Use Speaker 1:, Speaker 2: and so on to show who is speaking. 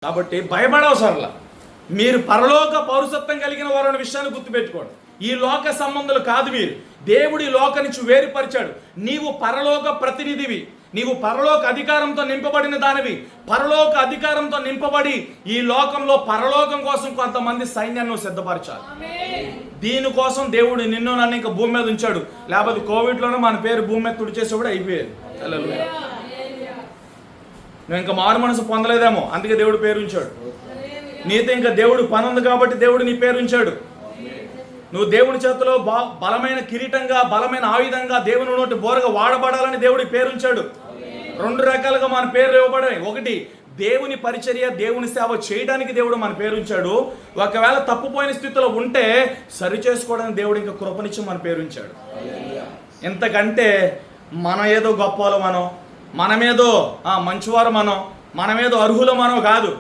Speaker 1: కాబట్టి భయపడవసరలా. మీరు పరలోక పౌరసత్వం కలిగిన వారు అనే విషయాన్ని గుర్తుపెట్టుకోండి. ఈ లోక సంబంధులు కాదు మీరు. దేవుడు ఈ లోక నుంచి వేరుపరిచాడు. నీవు పరలోక ప్రతినిధివి. నీవు పరలోక అధికారంతో నింపబడిన దానివి. పరలోక అధికారంతో నింపబడి ఈ లోకంలో పరలోకం కోసం కొంతమంది సైన్యాన్ని సిద్ధపరచాలి. దీనికోసం దేవుడు నిన్ను నన్ను ఇంకా భూమి మీద ఉంచాడు. లేకపోతే కోవిడ్లోనే మన పేరు భూమి మీద తుడిచేసి కూడా అయిపోయేది. హల్లెలూయా. నువ్వు ఇంకా మారు మనసు పొందలేదేమో, అందుకే దేవుడు పేరు ఉంచాడు. నీతో ఇంకా దేవుడు పని ఉంది కాబట్టి దేవుడు నీ పేరు ఉంచాడు. నువ్వు దేవుని చేతిలో బలమైన కిరీటంగా, బలమైన ఆయుధంగా, దేవుని నోటి బోరగా వాడబడాలని దేవుడి పేరు ఉంచాడు. రెండు రకాలుగా మన పేరు ఇవ్వబడాయి. ఒకటి, దేవుని పరిచర్య, దేవుని సేవ చేయడానికి దేవుడు మన పేరు ఉంచాడు. ఒకవేళ తప్పుపోయిన స్థితిలో ఉంటే సరి చేసుకోవడానికి దేవుడు ఇంకా కృపనిచ్చి మన పేరు ఉంచాడు. ఎంతకంటే మనం ఏదో గొప్పలో మనమేదో మంచివారు మనమేదో అర్హులు కాదు.